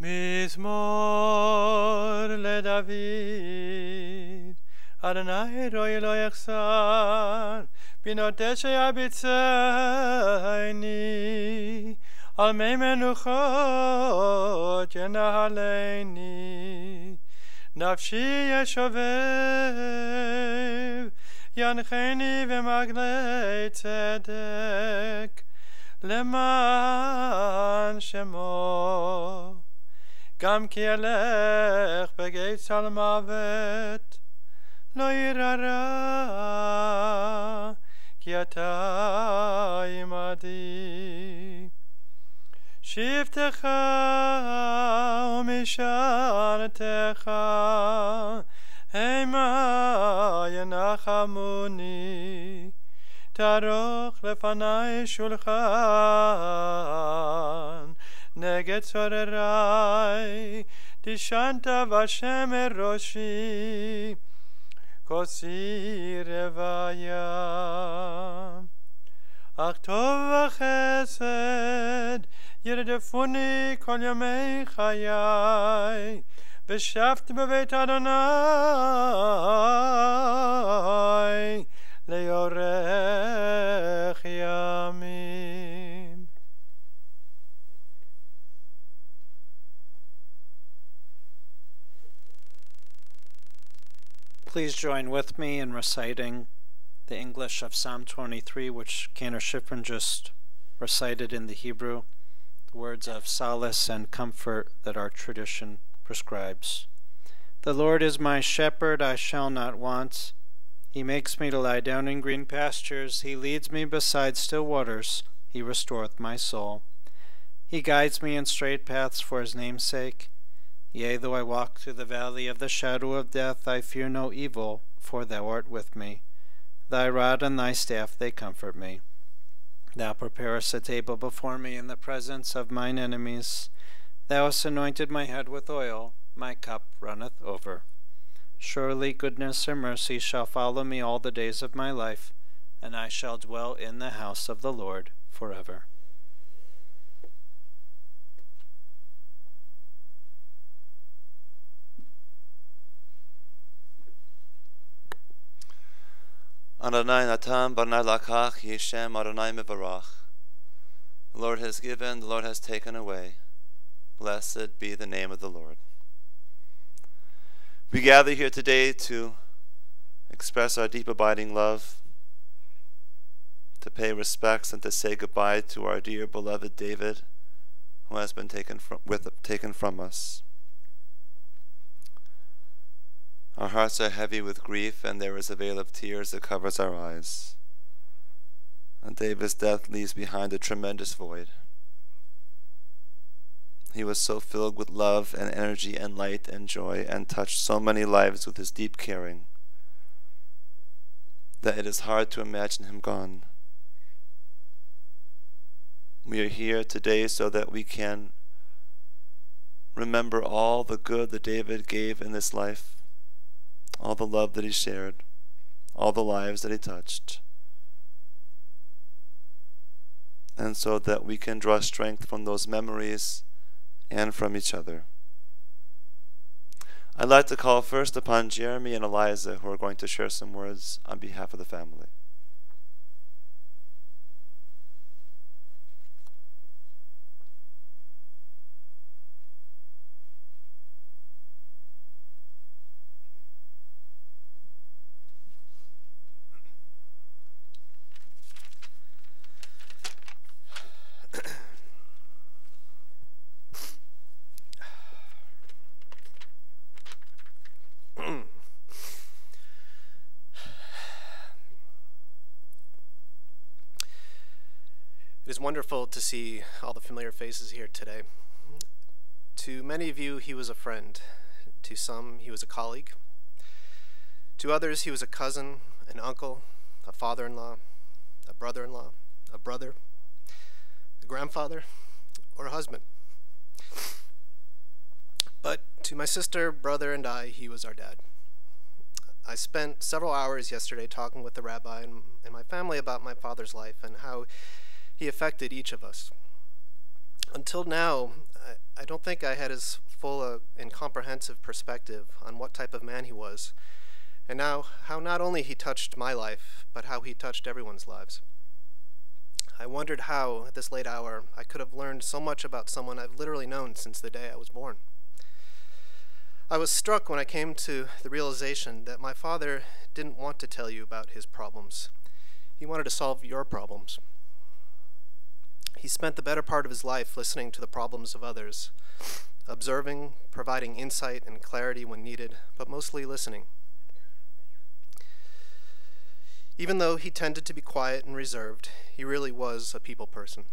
מזמור לדוד. אדוני רואי לא יחסר, בנותש יביצני, על מי מנוחות ינהלני. נפשי ישובב, ינחני במעגלי צדק, למען שמו. גם כי אלך בגיא צל מוות, לא ירא רע, כי אתה עמדי. שבטך ומשענתך המה ינחמוני. תערוך לפני שולחן נגד צורריי, דשנת בשם ראשי, כוסי רוויה. אך טוב וחסד ירדפוני כל ימי חיי, ושבתי בבית אדוני לאורך ימים. Please join with me in reciting the English of Psalm 23, which Cantor Schifrin just recited in the Hebrew, the words of solace and comfort that our tradition prescribes. The Lord is my shepherd, I shall not want. He makes me to lie down in green pastures. He leads me beside still waters. He restoreth my soul. He guides me in straight paths for his name's sake. Yea, though I walk through the valley of the shadow of death, I fear no evil, for thou art with me. Thy rod and thy staff, they comfort me. Thou preparest a table before me in the presence of mine enemies. Thou hast anointed my head with oil, my cup runneth over. Surely goodness and mercy shall follow me all the days of my life, and I shall dwell in the house of the Lord forever. Adonai natan barnai lakach yishem Adonai mevarach. The Lord has given, the Lord has taken away. Blessed be the name of the Lord. We gather here today to express our deep abiding love, to pay respects and to say goodbye to our dear beloved David, who has been taken from us. Our hearts are heavy with grief, and there is a veil of tears that covers our eyes. And David's death leaves behind a tremendous void. He was so filled with love and energy and light and joy, and touched so many lives with his deep caring, that it is hard to imagine him gone. We are here today so that we can remember all the good that David gave in this life, all the love that he shared, all the lives that he touched, and so that we can draw strength from those memories and from each other. I'd like to call first upon Jeremy and Eliza, who are going to share some words on behalf of the family. It is wonderful to see all the familiar faces here today. To many of you, he was a friend. To some, he was a colleague. To others, he was a cousin, an uncle, a father-in-law, a brother-in-law, a brother, a grandfather, or a husband. But to my sister, brother, and I, he was our dad. I spent several hours yesterday talking with the rabbi and my family about my father's life and how he affected each of us. Until now, I don't think I had as full and comprehensive perspective on what type of man he was, and now how not only he touched my life, but how he touched everyone's lives. I wondered how, at this late hour, I could have learned so much about someone I've literally known since the day I was born. I was struck when I came to the realization that my father didn't want to tell you about his problems. He wanted to solve your problems. He spent the better part of his life listening to the problems of others, observing, providing insight and clarity when needed, but mostly listening. Even though he tended to be quiet and reserved, he really was a people person.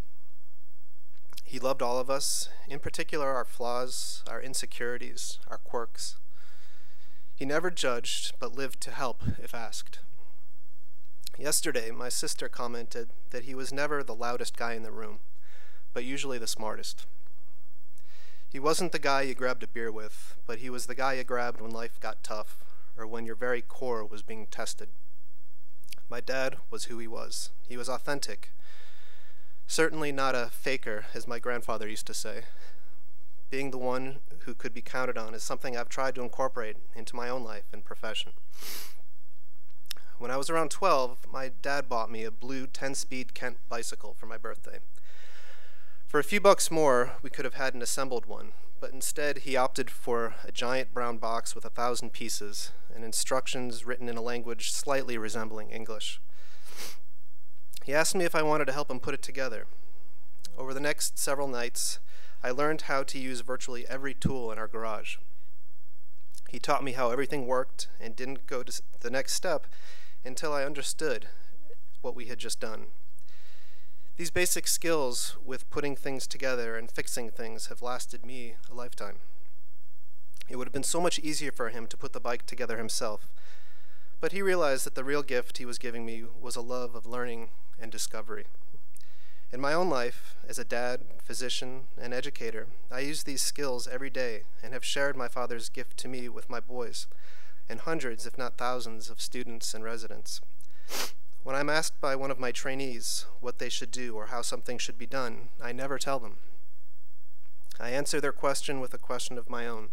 He loved all of us, in particular our flaws, our insecurities, our quirks. He never judged, but lived to help if asked. Yesterday, my sister commented that he was never the loudest guy in the room, but usually the smartest. He wasn't the guy you grabbed a beer with, but he was the guy you grabbed when life got tough, or when your very core was being tested. My dad was who he was. He was authentic. Certainly not a faker, as my grandfather used to say. Being the one who could be counted on is something I've tried to incorporate into my own life and profession. When I was around 12, my dad bought me a blue 10-speed Kent bicycle for my birthday. For a few bucks more, we could have had an assembled one, but instead he opted for a giant brown box with 1,000 pieces and instructions written in a language slightly resembling English. He asked me if I wanted to help him put it together. Over the next several nights, I learned how to use virtually every tool in our garage. He taught me how everything worked and didn't go to the next step until I understood what we had just done. These basic skills with putting things together and fixing things have lasted me a lifetime. It would have been so much easier for him to put the bike together himself, but he realized that the real gift he was giving me was a love of learning and discovery. In my own life, as a dad, physician, and educator, I use these skills every day and have shared my father's gift to me with my boys and hundreds, if not thousands, of students and residents. When I'm asked by one of my trainees what they should do or how something should be done, I never tell them. I answer their question with a question of my own.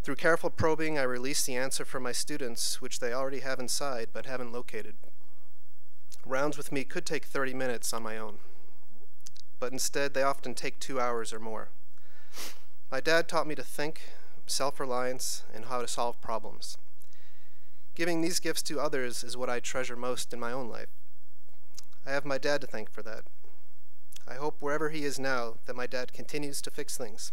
Through careful probing, I release the answer for my students, which they already have inside but haven't located. Rounds with me could take 30 minutes on my own, but instead they often take 2 hours or more. My dad taught me to think, self-reliance, and how to solve problems. Giving these gifts to others is what I treasure most in my own life. I have my dad to thank for that. I hope wherever he is now that my dad continues to fix things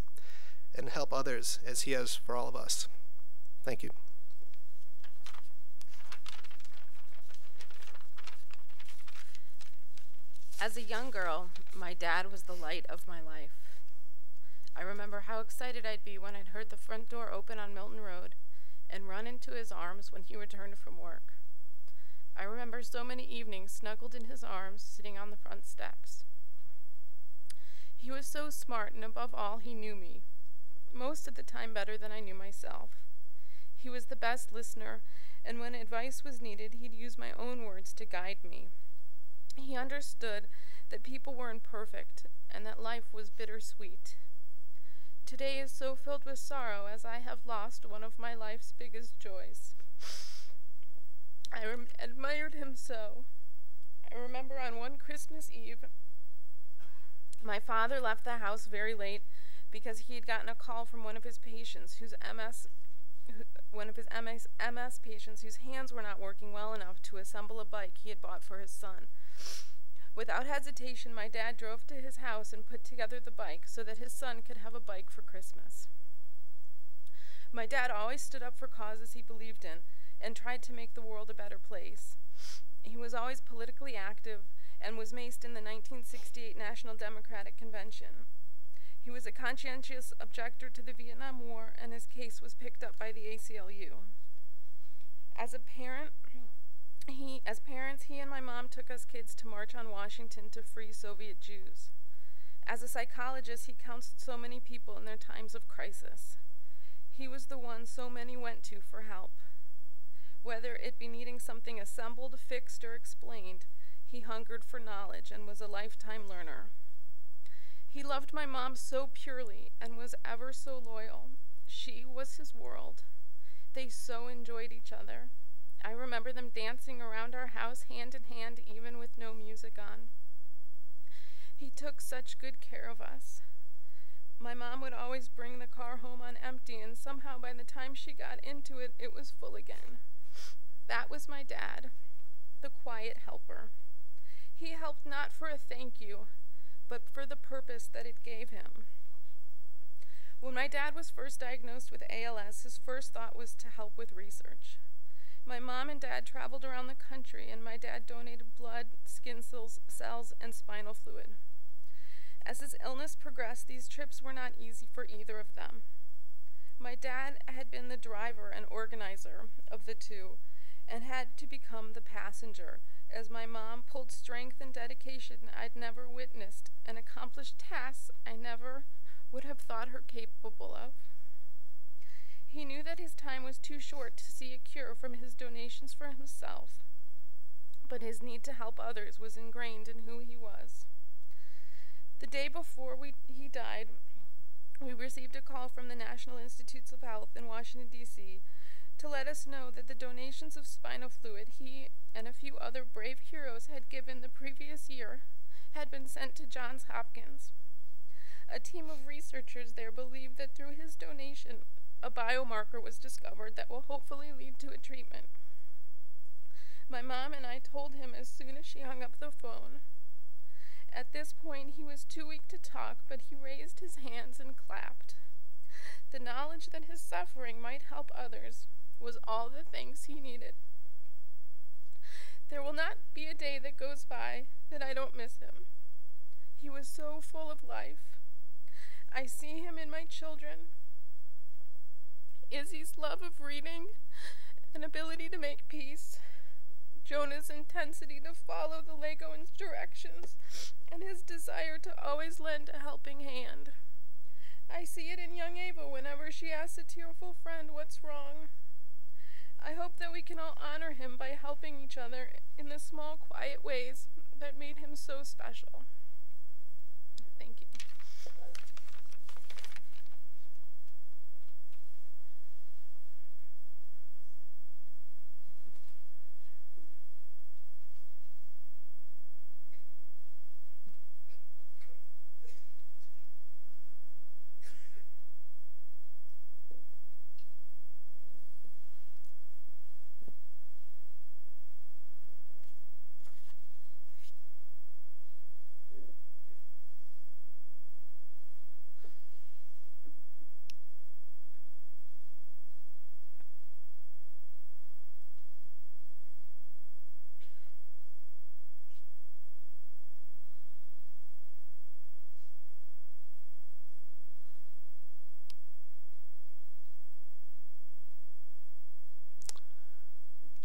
and help others as he has for all of us. Thank you. As a young girl, my dad was the light of my life. I remember how excited I'd be when I'd heard the front door open on Milton Road and run into his arms when he returned from work. I remember so many evenings snuggled in his arms, sitting on the front steps. He was so smart, and above all, he knew me, most of the time better than I knew myself. He was the best listener, and when advice was needed, he'd use my own words to guide me. He understood that people were imperfect and that life was bittersweet. Today is so filled with sorrow as I have lost one of my life's biggest joys. I admired him so. I remember on one Christmas Eve, my father left the house very late because he had gotten a call from one of his patients whose MS patients whose hands were not working well enough to assemble a bike he had bought for his son. Without hesitation, my dad drove to his house and put together the bike so that his son could have a bike for Christmas. My dad always stood up for causes he believed in and tried to make the world a better place. He was always politically active and was maced in the 1968 National Democratic Convention. He was a conscientious objector to the Vietnam War, and his case was picked up by the ACLU. As parents, he and my mom took us kids to march on Washington to free Soviet Jews. As a psychologist, he counseled so many people in their times of crisis. He was the one so many went to for help. Whether it be needing something assembled, fixed, or explained, he hungered for knowledge and was a lifetime learner. He loved my mom so purely and was ever so loyal. She was his world. They so enjoyed each other. I remember them dancing around our house hand in hand, even with no music on. He took such good care of us. My mom would always bring the car home on empty, and somehow by the time she got into it, it was full again. That was my dad, the quiet helper. He helped not for a thank you, but for the purpose that it gave him. When my dad was first diagnosed with ALS, his first thought was to help with research. My mom and dad traveled around the country, and my dad donated blood, skin cells, and spinal fluid. As his illness progressed, these trips were not easy for either of them. My dad had been the driver and organizer of the two, and had to become the passenger, as my mom pulled strength and dedication I'd never witnessed and accomplished tasks I never would have thought her capable of. He knew that his time was too short to see a cure from his donations for himself, but his need to help others was ingrained in who he was. The day before he died, we received a call from the National Institutes of Health in Washington, D.C., to let us know that the donations of spinal fluid he and a few other brave heroes had given the previous year had been sent to Johns Hopkins. A team of researchers there believed that through his donation, a biomarker was discovered that will hopefully lead to a treatment. My mom and I told him as soon as she hung up the phone. At this point, he was too weak to talk, but he raised his hands and clapped. The knowledge that his suffering might help others was all the things he needed. There will not be a day that goes by that I don't miss him. He was so full of life. I see him in my children. Izzy's love of reading and ability to make peace, Jonah's intensity to follow the Legoan's directions, and his desire to always lend a helping hand. I see it in young Ava whenever she asks a tearful friend what's wrong. I hope that we can all honor him by helping each other in the small, quiet ways that made him so special. Thank you.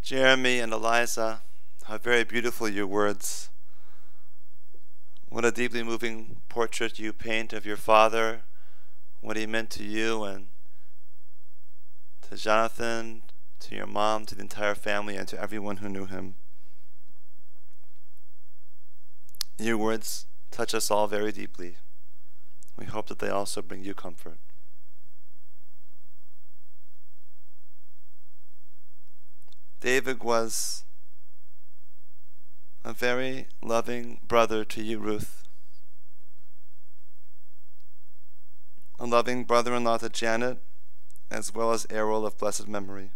Jeremy and Eliza, how very beautiful your words. What a deeply moving portrait you paint of your father, what he meant to you and to Jonathan, to your mom, to the entire family, and to everyone who knew him. Your words touch us all very deeply. We hope that they also bring you comfort. David was a very loving brother to you, Ruth. A loving brother-in-law to Janet, as well as Errol of blessed memory.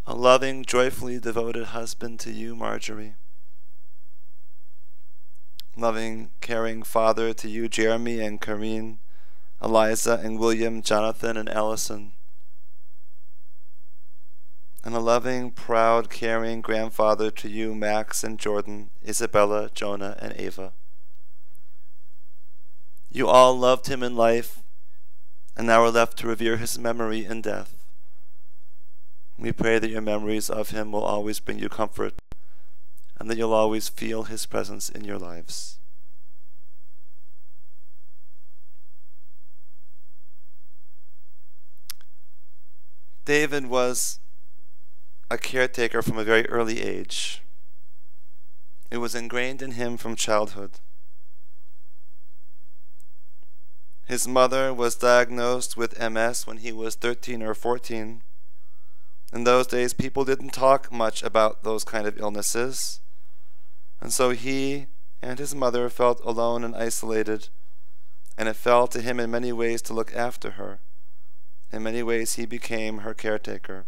A loving, joyfully devoted husband to you, Marjorie. Loving, caring father to you, Jeremy and Karine, Eliza and William, Jonathan and Allison. And a loving, proud, caring grandfather to you, Max and Jordan, Isabella, Jonah, and Ava. You all loved him in life, and now are left to revere his memory in death. We pray that your memories of him will always bring you comfort, and that you'll always feel his presence in your lives. David was a caretaker from a very early age. It was ingrained in him from childhood. His mother was diagnosed with MS when he was 13 or 14. In those days, people didn't talk much about those kind of illnesses, and so he and his mother felt alone and isolated, and it fell to him in many ways to look after her. In many ways, he became her caretaker.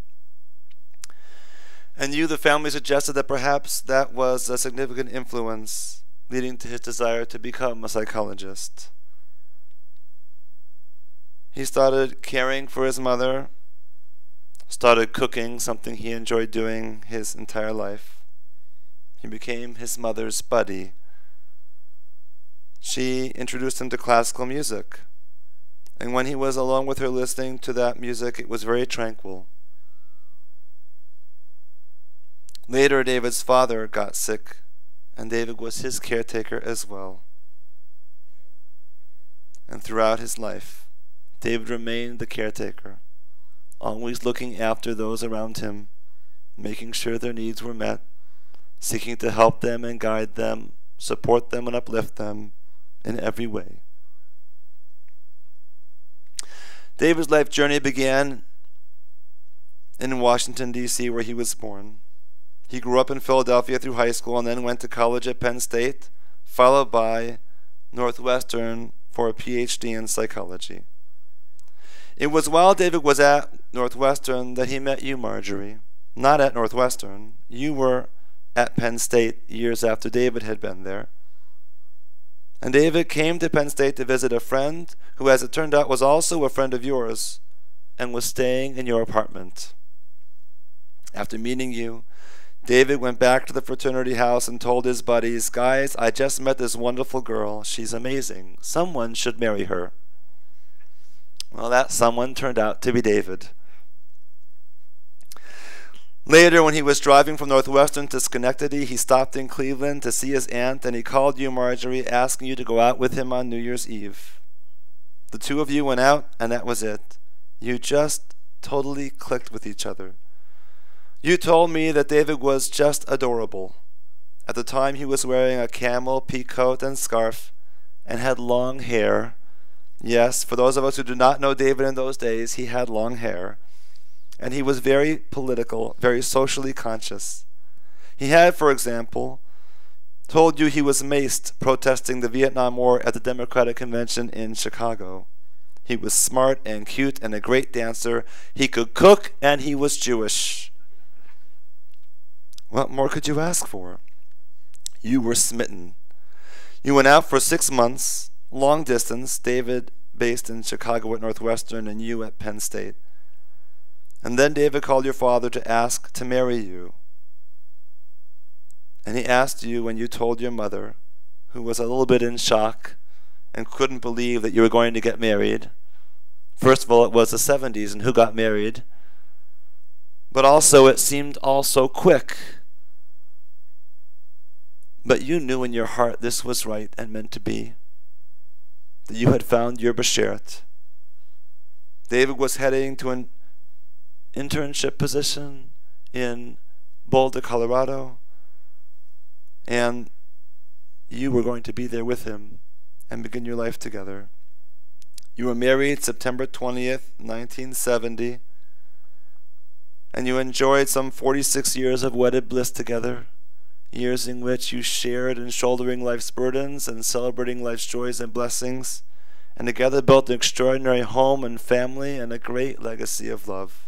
And the family suggested that perhaps that was a significant influence, leading to his desire to become a psychologist. He started caring for his mother, started cooking, something he enjoyed doing his entire life. He became his mother's buddy. She introduced him to classical music, and when he was alone with her listening to that music, it was very tranquil. Later, David's father got sick, and David was his caretaker as well. And throughout his life, David remained the caretaker, always looking after those around him, making sure their needs were met, seeking to help them and guide them, support them and uplift them in every way. David's life journey began in Washington, D.C., where he was born. He grew up in Philadelphia through high school and then went to college at Penn State, followed by Northwestern for a PhD in psychology. It was while David was at Northwestern that he met you, Marjorie. Not at Northwestern. You were at Penn State years after David had been there. And David came to Penn State to visit a friend who, as it turned out, was also a friend of yours and was staying in your apartment. After meeting you, David went back to the fraternity house and told his buddies, "Guys, I just met this wonderful girl. She's amazing. Someone should marry her." Well, that someone turned out to be David. Later, when he was driving from Northwestern to Schenectady, he stopped in Cleveland to see his aunt, and he called you, Marjorie, asking you to go out with him on New Year's Eve. The two of you went out, and that was it. You just totally clicked with each other. You told me that David was just adorable. At the time, he was wearing a camel peacoat and scarf and had long hair. Yes, for those of us who do not know David in those days, he had long hair. And he was very political, very socially conscious. He had, for example, told you he was maced protesting the Vietnam War at the Democratic Convention in Chicago. He was smart and cute and a great dancer. He could cook, and he was Jewish. What more could you ask for? You were smitten. You went out for 6 months, long distance, David based in Chicago at Northwestern and you at Penn State. And then David called your father to ask to marry you. And he asked you when you told your mother, who was a little bit in shock and couldn't believe that you were going to get married. First of all, it was the 70s, and who got married? But also, it seemed all so quick. But you knew in your heart this was right and meant to be, that you had found your beshert. David was heading to an internship position in Boulder, Colorado, and you were going to be there with him and begin your life together. You were married September 20th, 1970, and you enjoyed some 46 years of wedded bliss together. Years in which you shared in shouldering life's burdens and celebrating life's joys and blessings, and together built an extraordinary home and family and a great legacy of love.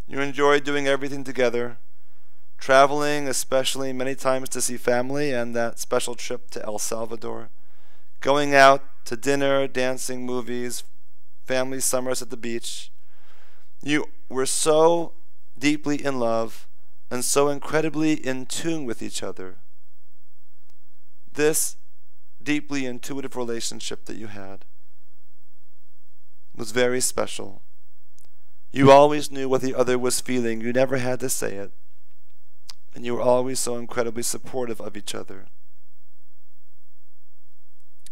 You enjoyed doing everything together, traveling especially many times to see family and that special trip to El Salvador, going out to dinner, dancing, movies, family summers at the beach. You were so deeply in love and so incredibly in tune with each other. This deeply intuitive relationship that you had was very special. You always knew what the other was feeling. You never had to say it. And you were always so incredibly supportive of each other.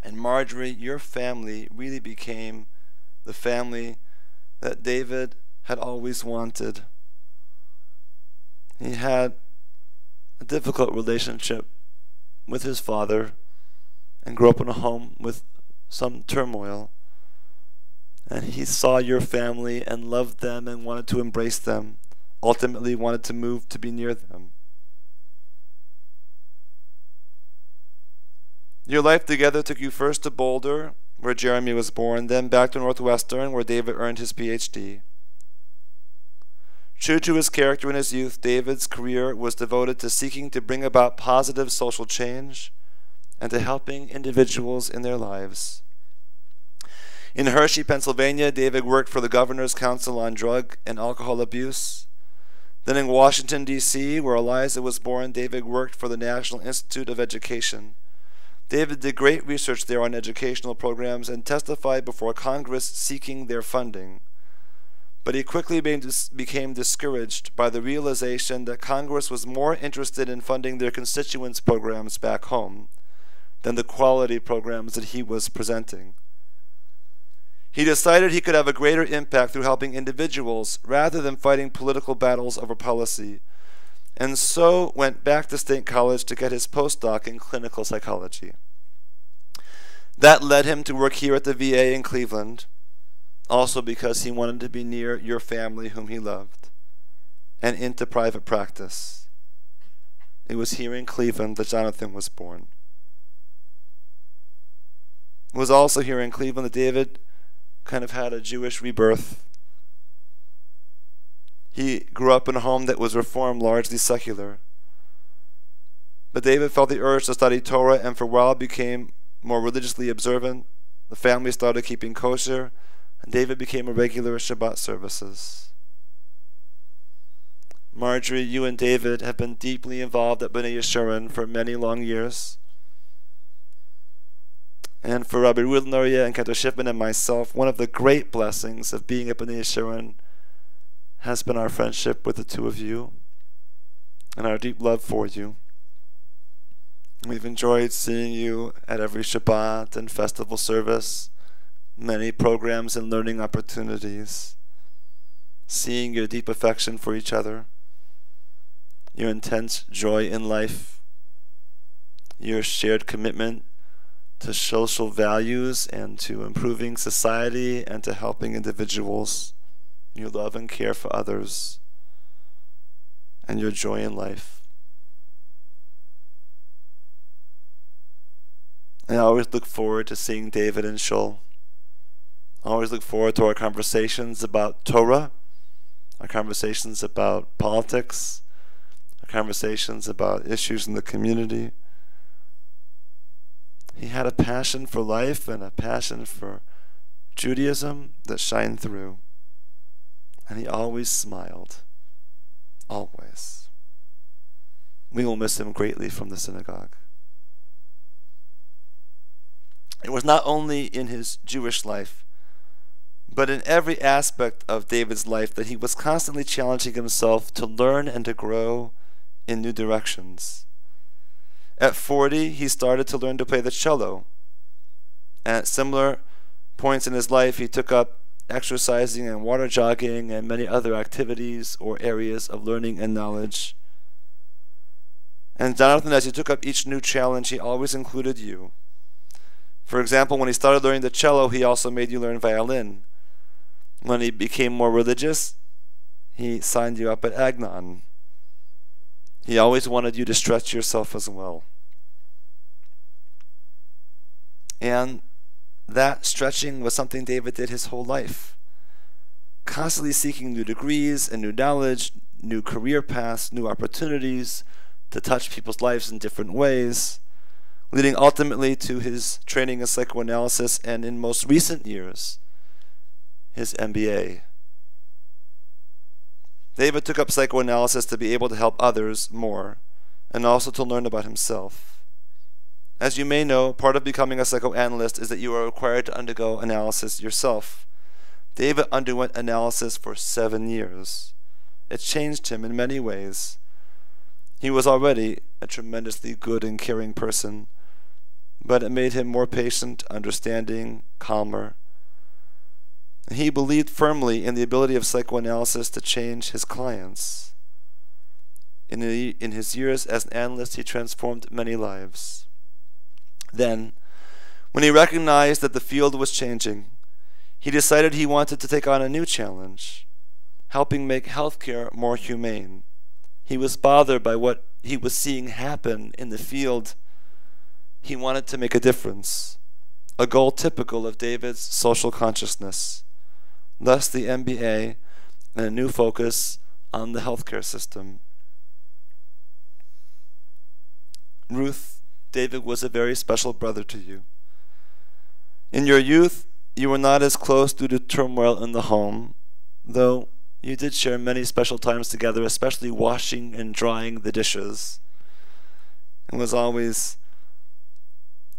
And Marjorie, your family really became the family that David had always wanted. He had a difficult relationship with his father and grew up in a home with some turmoil. And he saw your family and loved them and wanted to embrace them, ultimately wanted to move to be near them. Your life together took you first to Boulder, where Jeremy was born, then back to Northwestern, where David earned his PhD. True to his character in his youth, David's career was devoted to seeking to bring about positive social change and to helping individuals in their lives. In Hershey, Pennsylvania, David worked for the Governor's Council on Drug and Alcohol Abuse. Then in Washington, D.C., where Eliza was born, David worked for the National Institute of Education. David did great research there on educational programs and testified before Congress seeking their funding. But he quickly became discouraged by the realization that Congress was more interested in funding their constituents' programs back home than the quality programs that he was presenting. He decided he could have a greater impact through helping individuals rather than fighting political battles over policy, and so went back to State College to get his postdoc in clinical psychology. That led him to work here at the VA in Cleveland, also because he wanted to be near your family whom he loved, and into private practice. It was here in Cleveland that Jonathan was born. It was also here in Cleveland that David kind of had a Jewish rebirth. He grew up in a home that was Reformed, largely secular. But David felt the urge to study Torah and for a while became more religiously observant. The family started keeping kosher, and David became a regular Shabbat services. Marjorie, you and David have been deeply involved at B'nai Yeshurun for many long years. And for Rabbi Ruth Noria and Cantor Schiffman and myself, one of the great blessings of being at B'nai Yeshurun has been our friendship with the two of you and our deep love for you. We've enjoyed seeing you at every Shabbat and festival service, many programs and learning opportunities, seeing your deep affection for each other, your intense joy in life, your shared commitment to social values and to improving society and to helping individuals, your love and care for others, and your joy in life. I always look forward to seeing David and Shul. I always look forward to our conversations about Torah, our conversations about politics, our conversations about issues in the community. He had a passion for life and a passion for Judaism that shined through. And he always smiled. Always. We will miss him greatly from the synagogue. It was not only in his Jewish life, but in every aspect of David's life that he was constantly challenging himself to learn and to grow in new directions. At 40, he started to learn to play the cello. And at similar points in his life, he took up exercising and water jogging and many other activities or areas of learning and knowledge. And Jonathan, as he took up each new challenge, he always included you. For example, when he started learning the cello, he also made you learn violin. When he became more religious, he signed you up at Agnon. He always wanted you to stretch yourself as well. And that stretching was something David did his whole life, constantly seeking new degrees and new knowledge, new career paths, new opportunities to touch people's lives in different ways, leading ultimately to his training in psychoanalysis and, in most recent years, his MBA. David took up psychoanalysis to be able to help others more, and also to learn about himself. As you may know, part of becoming a psychoanalyst is that you are required to undergo analysis yourself. David underwent analysis for 7 years. It changed him in many ways. He was already a tremendously good and caring person, but it made him more patient, understanding, calmer. He believed firmly in the ability of psychoanalysis to change his clients. In his years as an analyst, he transformed many lives. Then, when he recognized that the field was changing, he decided he wanted to take on a new challenge, helping make healthcare more humane. He was bothered by what he was seeing happen in the field. He wanted to make a difference, a goal typical of David's social consciousness. Thus the MBA and a new focus on the healthcare system. Ruth, David was a very special brother to you. In your youth, you were not as close due to turmoil in the home, though you did share many special times together, especially washing and drying the dishes. It was always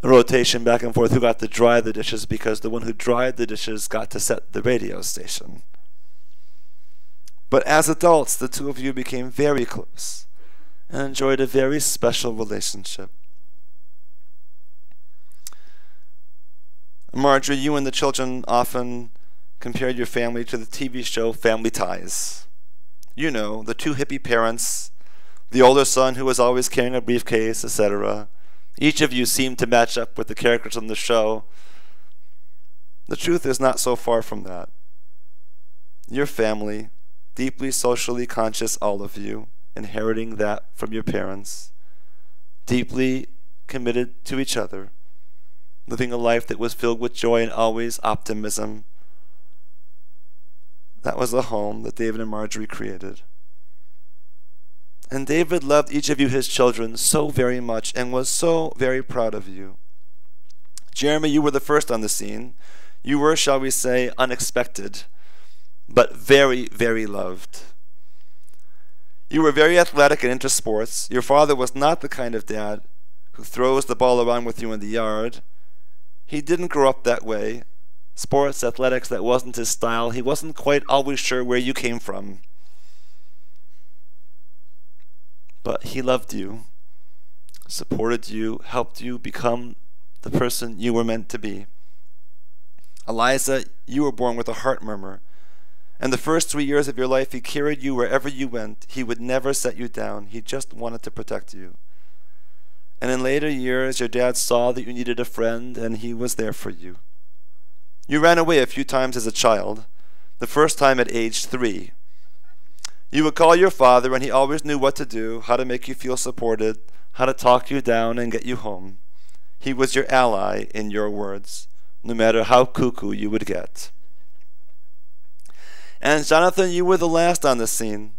a rotation back and forth who got to dry the dishes, because the one who dried the dishes got to set the radio station. But as adults, the two of you became very close and enjoyed a very special relationship. Marjorie, you and the children often compared your family to the TV show Family Ties. You know, the two hippie parents, the older son who was always carrying a briefcase, etc. Each of you seemed to match up with the characters on the show. The truth is not so far from that. Your family, deeply socially conscious, all of you, inheriting that from your parents, deeply committed to each other, living a life that was filled with joy and always optimism. That was the home that David and Marjorie created. And David loved each of you, his children, so very much and was so very proud of you. Jeremy, you were the first on the scene. You were, shall we say, unexpected, but very, very loved. You were very athletic and into sports. Your father was not the kind of dad who throws the ball around with you in the yard. He didn't grow up that way. Sports, athletics, that wasn't his style. He wasn't quite always sure where you came from. But he loved you, supported you, helped you become the person you were meant to be. Eliza, you were born with a heart murmur. And the first 3 years of your life, he carried you wherever you went. He would never set you down. He just wanted to protect you. And in later years, your dad saw that you needed a friend, and he was there for you. You ran away a few times as a child, the first time at age 3. You would call your father, and he always knew what to do, how to make you feel supported, how to talk you down and get you home. He was your ally, in your words, no matter how cuckoo you would get. And Jonathan, you were the last on the scene,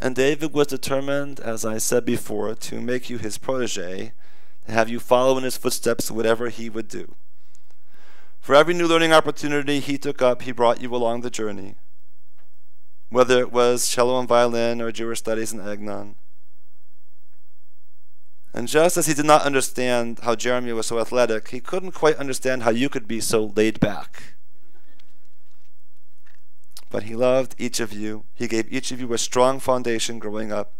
and David was determined, as I said before, to make you his protege, to have you follow in his footsteps whatever he would do. For every new learning opportunity he took up, he brought you along the journey, whether it was cello and violin or Jewish studies and Agnon. And just as he did not understand how Jeremy was so athletic, he couldn't quite understand how you could be so laid back. But he loved each of you. He gave each of you a strong foundation growing up.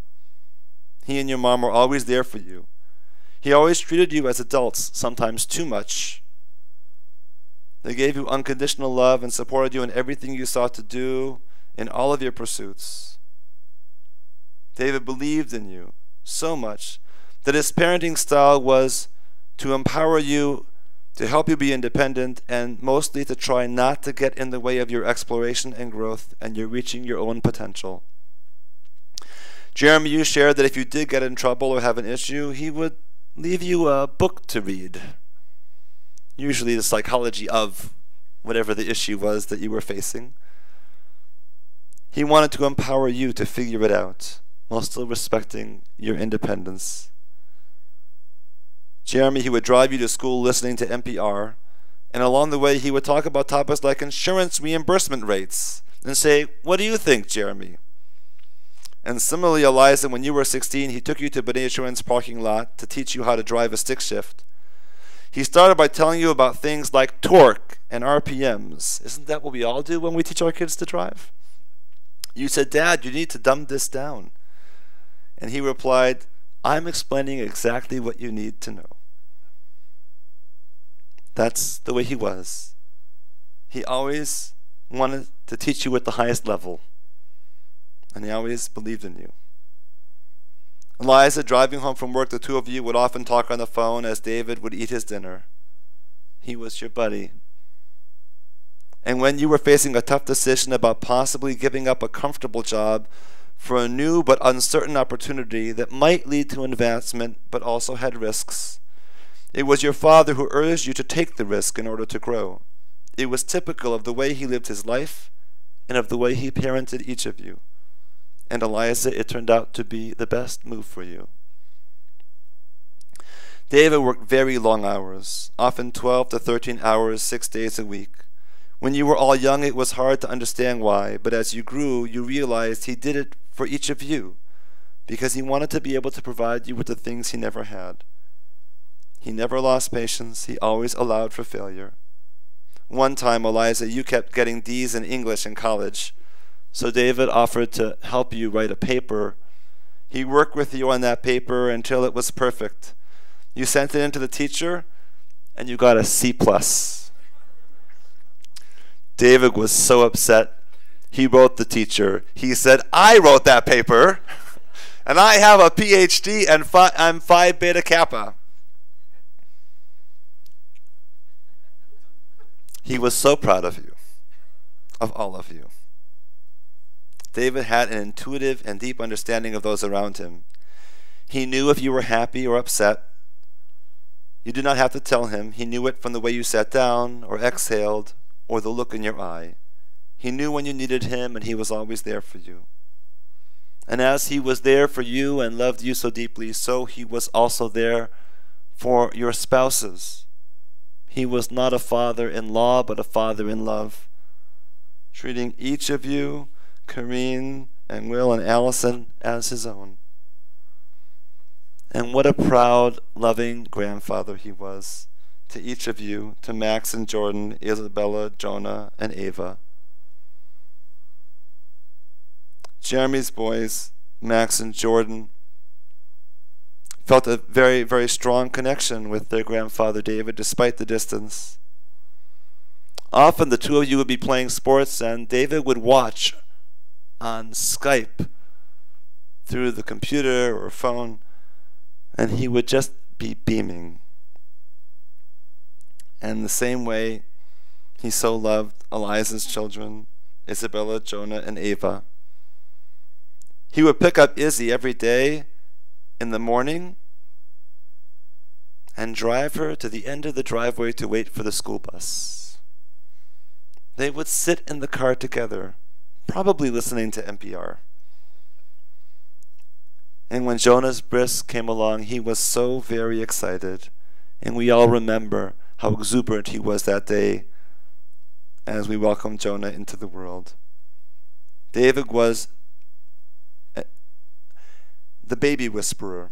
He and your mom were always there for you. He always treated you as adults, sometimes too much. They gave you unconditional love and supported you in everything you sought to do, in all of your pursuits. David believed in you so much that his parenting style was to empower you, to help you be independent, and mostly to try not to get in the way of your exploration and growth and your reaching your own potential. Jeremy, you shared that if you did get in trouble or have an issue, he would leave you a book to read, usually the psychology of whatever the issue was that you were facing. He wanted to empower you to figure it out while still respecting your independence. Jeremy, he would drive you to school listening to NPR, and along the way he would talk about topics like insurance reimbursement rates and say, "What do you think, Jeremy?" And similarly, Eliza, when you were 16, he took you to B'nai Yeshua's parking lot to teach you how to drive a stick shift. He started by telling you about things like torque and RPMs. Isn't that what we all do when we teach our kids to drive? You said, "Dad, you need to dumb this down." And he replied, "I'm explaining exactly what you need to know." That's the way he was. He always wanted to teach you at the highest level, and he always believed in you. Eliza, driving home from work, the two of you would often talk on the phone as David would eat his dinner. He was your buddy. And when you were facing a tough decision about possibly giving up a comfortable job for a new but uncertain opportunity that might lead to advancement but also had risks, it was your father who urged you to take the risk in order to grow. It was typical of the way he lived his life and of the way he parented each of you. And Eliza, it turned out to be the best move for you. David worked very long hours, often 12 to 13 hours, 6 days a week. When you were all young, it was hard to understand why, but as you grew, you realized he did it for each of you, because he wanted to be able to provide you with the things he never had. He never lost patience. He always allowed for failure. One time, Eliza, you kept getting D's in English in college, so David offered to help you write a paper. He worked with you on that paper until it was perfect. You sent it in to the teacher, and you got a C+. David was so upset. He wrote the teacher. He said, I wrote that paper, and I have a PhD, and I'm Phi Beta Kappa. He was so proud of you, of all of you. David had an intuitive and deep understanding of those around him. He knew if you were happy or upset. You did not have to tell him. He knew it from the way you sat down or exhaled or the look in your eye. He knew when you needed him, and he was always there for you. And as he was there for you and loved you so deeply, so he was also there for your spouses. He was not a father-in-law, but a father in love, treating each of you, Corrine and Will and Allison, as his own. And what a proud, loving grandfather he was to each of you, to Max and Jordan, Isabella, Jonah, and Ava. Jeremy's boys, Max and Jordan, felt a very, very strong connection with their grandfather David, despite the distance. Often the two of you would be playing sports, and David would watch on Skype through the computer or phone, and he would just be beaming. And the same way he so loved Eliza's children, Isabella, Jonah, and Ava. He would pick up Izzy every day in the morning and drive her to the end of the driveway to wait for the school bus. They would sit in the car together, probably listening to NPR. And when Jonah's bris came along, he was so very excited. And we all remember how exuberant he was that day as we welcomed Jonah into the world. David was the baby whisperer.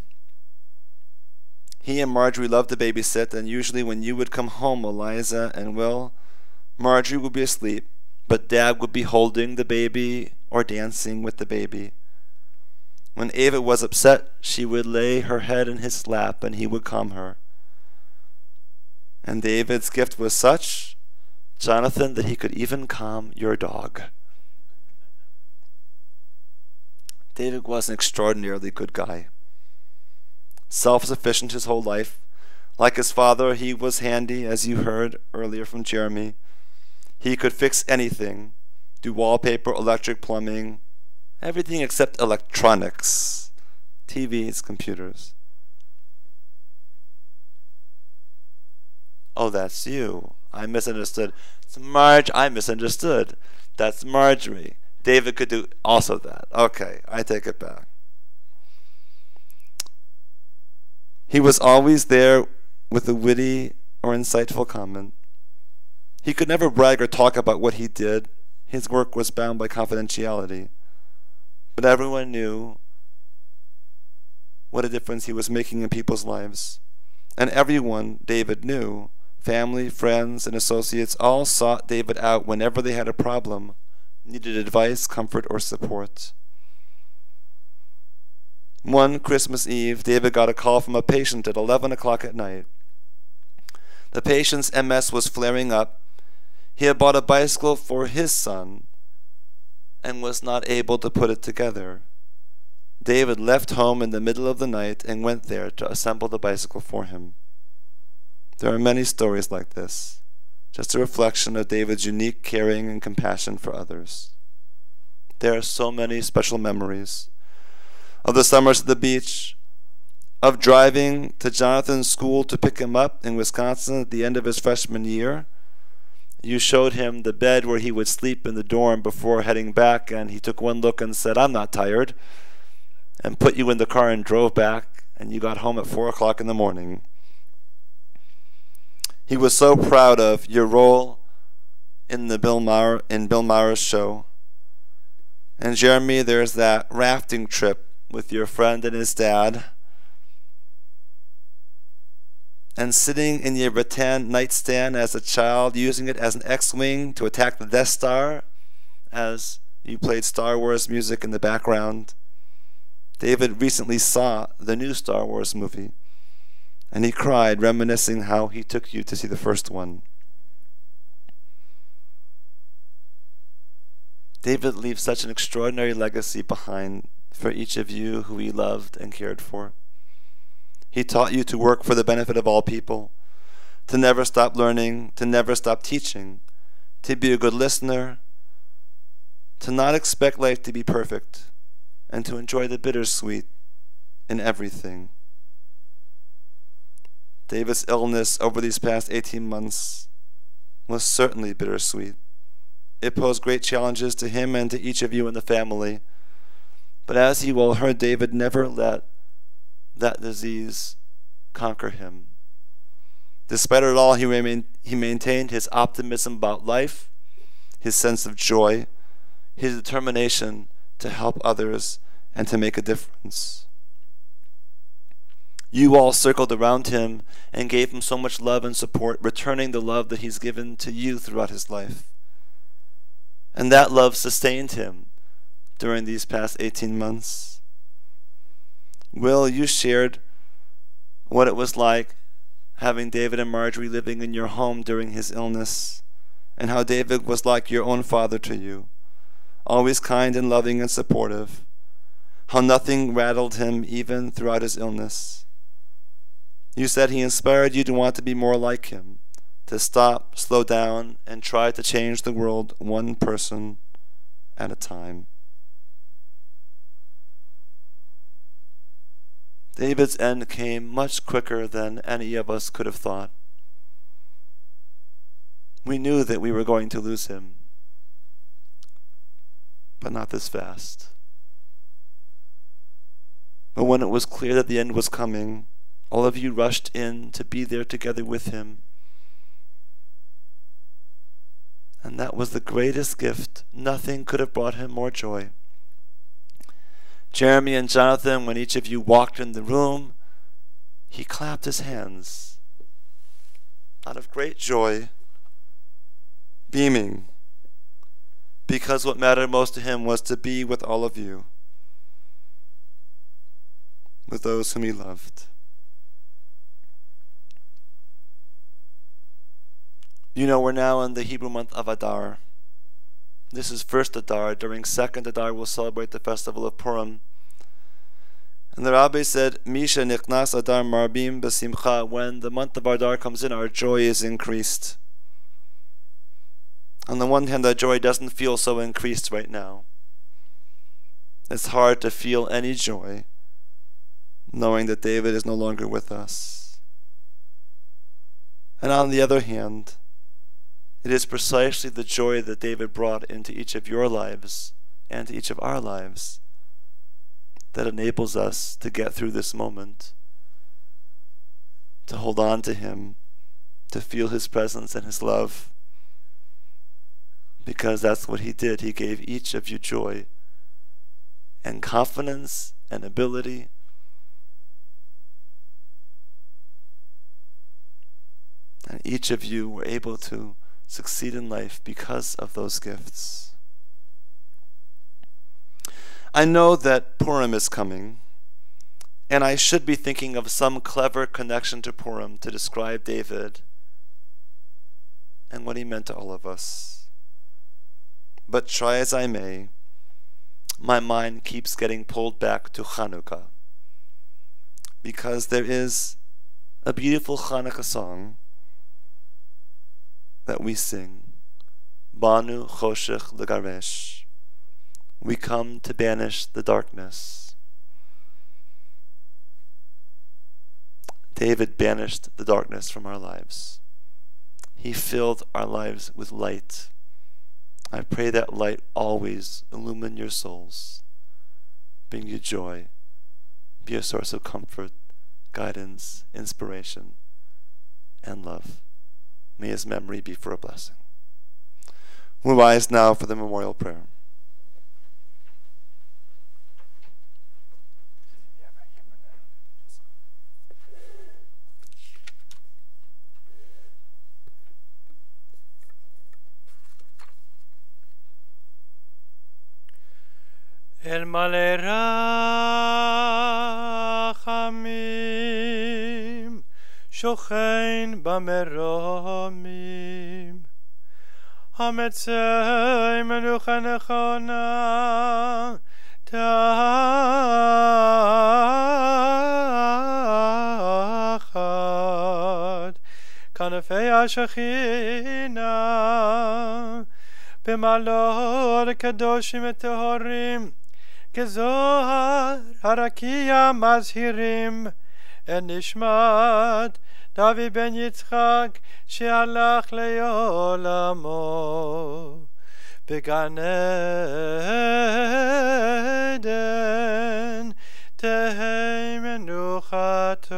He and Marjorie loved to babysit, and usually when you would come home, Eliza and Will, Marjorie would be asleep, but Dad would be holding the baby or dancing with the baby. When Ava was upset, she would lay her head in his lap and he would calm her. And David's gift was such, Jonathan, that he could even calm your dog. David was an extraordinarily good guy. Self-sufficient his whole life. Like his father, he was handy, as you heard earlier from Jeremy. He could fix anything, do wallpaper, electric, plumbing, everything except electronics, TVs, computers. Oh, that's you. I misunderstood. It's Marge. I misunderstood. That's Marjorie. David could do also that. Okay, I take it back. He was always there with a witty or insightful comment. He could never brag or talk about what he did. His work was bound by confidentiality. But everyone knew what a difference he was making in people's lives. And everyone, David knew, family, friends, and associates, all sought David out whenever they had a problem, needed advice, comfort, or support. One Christmas Eve, David got a call from a patient at 11 o'clock at night. The patient's MS was flaring up. He had bought a bicycle for his son and was not able to put it together. David left home in the middle of the night and went there to assemble the bicycle for him. There are many stories like this, just a reflection of David's unique caring and compassion for others. There are so many special memories of the summers at the beach, of driving to Jonathan's school to pick him up in Wisconsin at the end of his freshman year. You showed him the bed where he would sleep in the dorm before heading back, and he took one look and said, "I'm not tired," and put you in the car and drove back, and you got home at 4 o'clock in the morning. He was so proud of your role in Bill Maher's show. And Jeremy, there's that rafting trip with your friend and his dad. And sitting in your rattan nightstand as a child, using it as an X-Wing to attack the Death Star as you played Star Wars music in the background. David recently saw the new Star Wars movie, and he cried, reminiscing how he took you to see the first one. David leaves such an extraordinary legacy behind for each of you who he loved and cared for. He taught you to work for the benefit of all people, to never stop learning, to never stop teaching, to be a good listener, to not expect life to be perfect, and to enjoy the bittersweet in everything. David's illness over these past 18 months was certainly bittersweet. It posed great challenges to him and to each of you in the family. But as you all heard, David never let that disease conquer him. Despite it all, he maintained his optimism about life, his sense of joy, his determination to help others and to make a difference. You all circled around him and gave him so much love and support, returning the love that he's given to you throughout his life. And that love sustained him during these past 18 months. Will, you shared what it was like having David and Marjorie living in your home during his illness, and how David was like your own father to you, always kind and loving and supportive, how nothing rattled him even throughout his illness. You said he inspired you to want to be more like him, to stop, slow down, and try to change the world one person at a time. David's end came much quicker than any of us could have thought. We knew that we were going to lose him, but not this fast. But when it was clear that the end was coming, all of you rushed in to be there together with him. And that was the greatest gift. Nothing could have brought him more joy. Jeremy and Jonathan, when each of you walked in the room, he clapped his hands out of great joy, beaming, because what mattered most to him was to be with all of you, with those whom he loved. You know, we're now in the Hebrew month of Adar. This is first Adar. During second Adar, we'll celebrate the festival of Purim. And the rabbi said, Misha nichnas Adar marbim besimcha. When the month of Adar comes in, our joy is increased. On the one hand, that joy doesn't feel so increased right now. It's hard to feel any joy knowing that David is no longer with us. And on the other hand, it is precisely the joy that David brought into each of your lives and to each of our lives that enables us to get through this moment, to hold on to him, to feel his presence and his love, because that's what he did. He gave each of you joy and confidence and ability. And each of you were able to succeed in life because of those gifts. I know that Purim is coming, and I should be thinking of some clever connection to Purim to describe David and what he meant to all of us. But try as I may, my mind keeps getting pulled back to Hanukkah, because there is a beautiful Hanukkah song that we sing, Banu Choshech Legaresh. We come to banish the darkness. David banished the darkness from our lives. He filled our lives with light. I pray that light always illumine your souls, bring you joy, be a source of comfort, guidance, inspiration, and love. May his memory be for a blessing. We'll rise now for the memorial prayer. El male rachamim shochein bameromim hametzei menucha nechona tachat kanafei hashechina b'malor kadoshim etehorim כזוהר הרקיע מזהירים את נשמת דוד בן יצחק שהלך לעולמו בגן עדן תהי מנוחתו.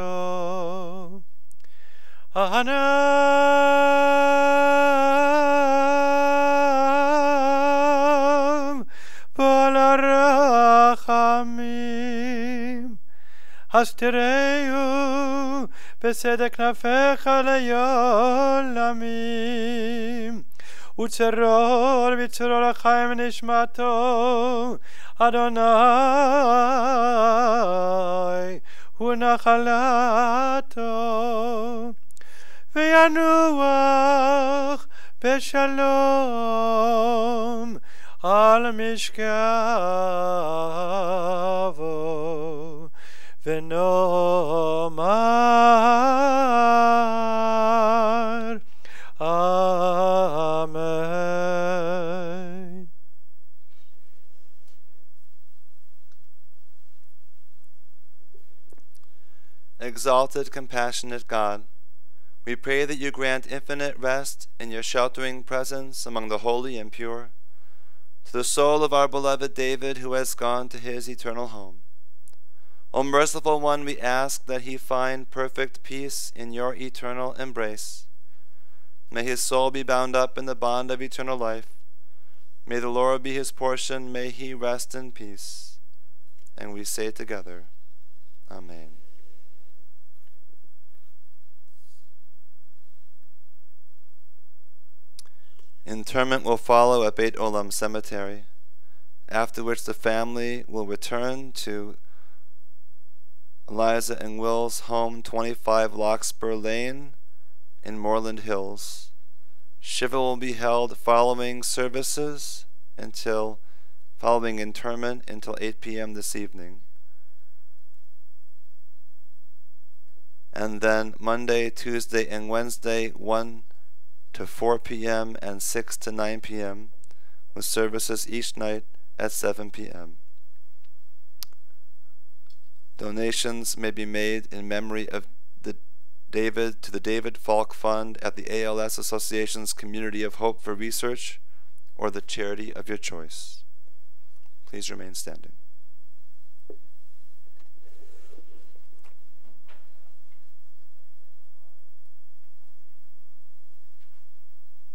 הרחמים הסתרהו בסדק כנפיך לעולמים וצרור בצרור החיים נשמתו אדוני הוא נחלתו וינוח בשלום על משכבו ונאמר אמן. Exalted, compassionate God, we pray that you grant infinite rest in your sheltering presence among the holy and pure, to the soul of our beloved David who has gone to his eternal home. O merciful one, we ask that he find perfect peace in your eternal embrace. May his soul be bound up in the bond of eternal life. May the Lord be his portion. May he rest in peace. And we say together, Amen. Interment will follow at Beit Olam Cemetery, after which the family will return to Eliza and Will's home, 25 Larkspur Lane in Moreland Hills. Shiva will be held following interment until 8 p.m. this evening. And then Monday, Tuesday, and Wednesday, 1 to 4 p.m. and 6 to 9 p.m. with services each night at 7 p.m. Donations may be made in memory of the David Falk Fund at the ALS Association's Community of Hope for Research or the charity of your choice. Please remain standing.